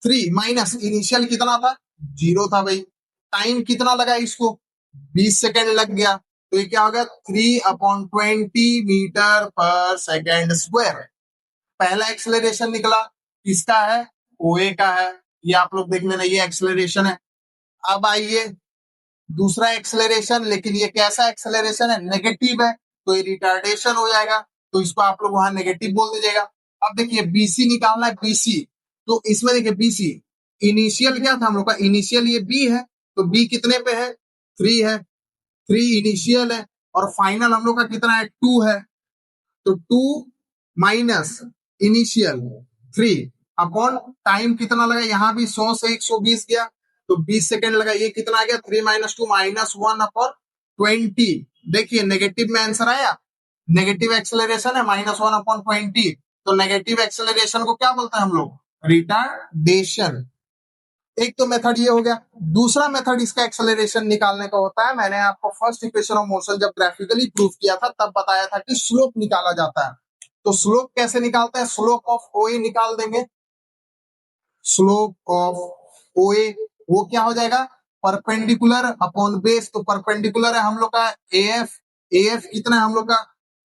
3 माइनस इनिशियल कितना था 0 था भाई, टाइम कितना लगा इसको 20 सेकेंड लग गया, तो ये क्या हो गया 3/20 मीटर पर सेकेंड स्क्वायर। पहला एक्सेलरेशन निकला किसका है ओए का है, ये आप लोग देख लेना ये एक्सेलरेशन है। अब आइए दूसरा एक्सेलरेशन, लेकिन ये कैसा एक्सेलरेशन है नेगेटिव है, तो ये रिटार्डेशन हो जाएगा, तो इसको आप लोग वहां नेगेटिव बोल दीजिएगा। अब देखिए बीसी निकालना है बीसी, तो इसमें देखिए बीसी इनिशियल क्या था हम लोग का इनिशियल ये बी है, तो बी कितने पे है 3 है, 3 इनिशियल है और फाइनल हम लोग का कितना है 2 है, तो 2 माइनस इनिशियल 3 अपॉन टाइम कितना लगा, यहाँ भी 100 से 120 गया तो 20 सेकेंड लगा, ये कितना आ गया 3 माइनस 2 माइनस 1 अपॉन 20। देखिए नेगेटिव में आंसर आया, नेगेटिव एक्सेलरेशन है -1/20। तो नेगेटिव एक्सेलरेशन को क्या बोलते हैं हम लोग, रिटार्डेशन। एक तो मेथड ये हो गया। दूसरा मेथड इसका एक्सेलरेशन निकालने का होता है, मैंने आपको फर्स्ट इक्वेशन ऑफ मोशन जब ग्राफिकली प्रूफ किया था तब बताया था कि स्लोप निकाला जाता है। तो स्लोप कैसे निकालते हैं, स्लोप ऑफ ओए निकाल देंगे। स्लोप ऑफ ओए वो क्या हो जाएगा, परपेंडिकुलर अपॉन बेस। तो परपेंडिकुलर है हम लोग का एएफ, एएफ कितना है हम लोग का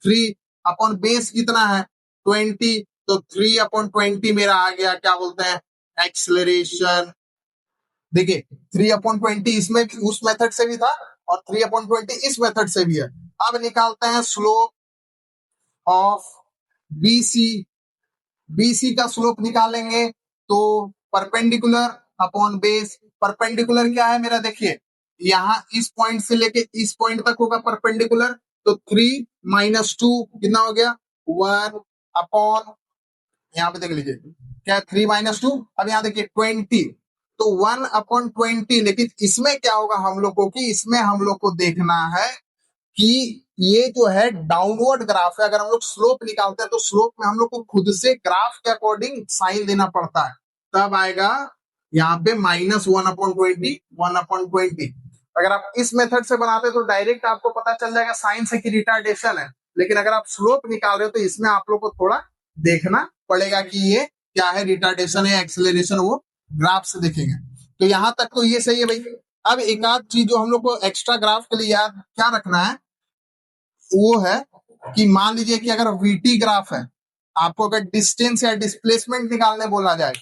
3 अपॉन बेस कितना है 20। तो 3/20 मेरा आ गया क्या बोलते हैं एक्सेलरेशन। देखिए 3/20 इसमें उस मेथड से भी था और 3/20 इस मेथड से भी है। अब निकालते हैं स्लोप ऑफ बीसी। बीसी का स्लोप निकालेंगे तो परपेंडिकुलर अपॉन बेस। परपेंडिकुलर क्या है मेरा, देखिए यहाँ इस पॉइंट से लेके इस पॉइंट तक होगा परपेंडिकुलर। तो 3 माइनस 2 कितना हो गया 1 अपॉन, यहाँ पे देख लीजिए क्या 3 माइनस 2, अब यहाँ देखिए 20। तो 1/20। लेकिन इसमें क्या होगा हम लोग को, कि इसमें हम लोग को देखना है कि ये जो है डाउनवर्ड ग्राफ है। अगर हम लोग स्लोप निकालते हैं तो स्लोप में हम लोग को खुद से ग्राफ के अकॉर्डिंग साइन देना पड़ता है, तब आएगा यहाँ पे -1/20 1/20। अगर आप इस मेथड से बनाते तो डायरेक्ट आपको पता चल जाएगा साइन से कि रिटार्डेशन है। लेकिन अगर आप स्लोप निकाल रहे हो तो इसमें आप लोग को थोड़ा देखना पड़ेगा कि ये क्या है, रिटार्डेशन है एक्सेलरेशन, वो ग्राफ से देखेंगे। तो यहां तक तो ये सही है भाई। अब एक आध चीज जो हम लोग को एक्स्ट्रा ग्राफ के लिए याद क्या रखना है वो है कि मान लीजिए कि अगर वीटी ग्राफ है, आपको अगर डिस्टेंस या डिस्प्लेसमेंट निकालने बोला जाए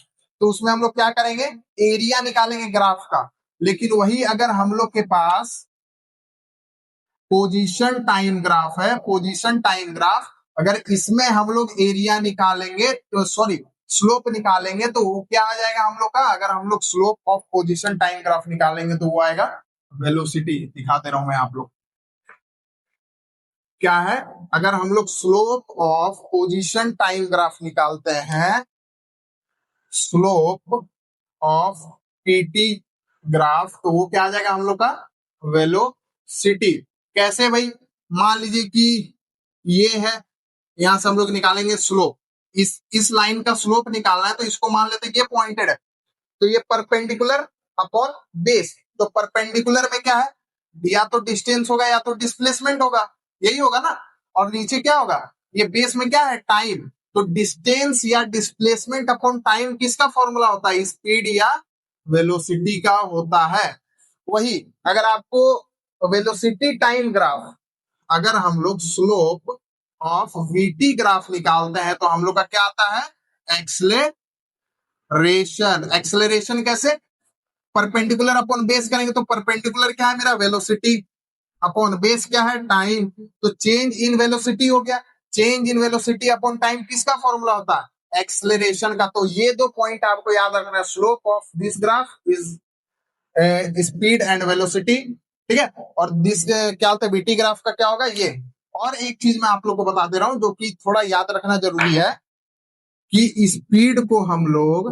तो उसमें हम लोग क्या करेंगे, एरिया निकालेंगे ग्राफ का। लेकिन वही अगर हम लोग के पास पोजीशन टाइम ग्राफ है, पोजीशन टाइम ग्राफ, अगर इसमें हम लोग एरिया निकालेंगे तो सॉरी स्लोप निकालेंगे तो वो क्या आ जाएगा हम लोग का, अगर हम लोग slope of position time graph निकालेंगे तो वो आएगा वेलोसिटी। दिखाते रहूं मैं आप लोग क्या है, अगर हम लोग slope of position time graph निकालते हैं, स्लोप ऑफ पीटी ग्राफ, तो वो क्या आ जाएगा हम लोग का वेलोसिटी। कैसे भाई, मान लीजिए कि ये है, यहां से हम लोग निकालेंगे स्लोप, इस लाइन का स्लोप निकालना है तो इसको मान लेते हैं ये पॉइंटेड है, तो ये परपेंडिकुलर अपॉन बेस। तो परपेंडिकुलर में क्या है, या तो डिस्टेंस होगा या तो डिस्प्लेसमेंट होगा, यही होगा ना। और नीचे क्या होगा, ये बेस में क्या है टाइम। तो डिस्टेंस या डिस्प्लेसमेंट अपॉन टाइम किसका फॉर्मूला होता है, स्पीड या वेलोसिटी का होता है। वही अगर आपको वेलोसिटी टाइम ग्राफ, अगर हम लोग स्लोप ऑफ वीटी ग्राफ निकालते हैं तो हम लोग का क्या आता है एक्सेलरेशन। एक्सेलरेशन कैसे, परपेंडिकुलर अपॉन बेस करेंगे तो परपेंडिकुलर क्या है मेरा वेलोसिटी, अपॉन बेस क्या है टाइम। तो चेंज इन वेलोसिटी हो गया, change in velocity upon time किसका फॉर्मूला होता है एक्सेलरेशन का। तो ये दो पॉइंट आपको याद रखना है, slope of this graph is speed and velocity, ठीक है। और दिस क्या होता है बीटी ग्राफ का क्या होगा ये। और एक चीज मैं आप लोग को बता दे रहा हूं जो कि थोड़ा याद रखना जरूरी है, कि स्पीड को हम लोग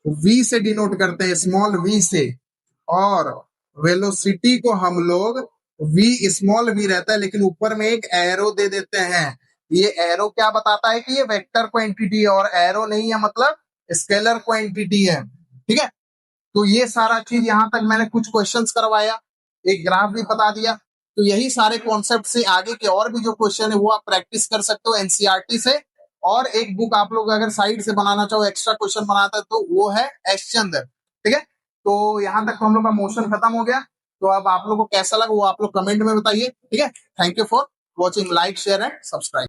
v से डिनोट करते हैं, स्मॉल v से, और वेलोसिटी को हम लोग v स्मॉल v रहता है लेकिन ऊपर में एक एरो दे देते हैं। ये एरो क्या बताता है कि ये वेक्टर क्वांटिटी है, और एरो नहीं है मतलब स्केलर क्वांटिटी है, ठीक है। तो ये सारा चीज यहां तक मैंने कुछ क्वेश्चंस करवाया, एक ग्राफ भी बता दिया। तो यही सारे कॉन्सेप्ट से आगे के और भी जो क्वेश्चन है वो आप प्रैक्टिस कर सकते हो एनसीईआरटी से। और एक बुक आप लोग अगर साइड से बनाना चाहो, एक्स्ट्रा क्वेश्चन बनाता है तो वो है एस चंद्र, ठीक है। तो यहाँ तक तो हम लोग का मोशन खत्म हो गया। तो अब आप लोग को कैसा लगा वो आप लोग कमेंट में बताइए, ठीक है। Thank you for watching, like share and subscribe.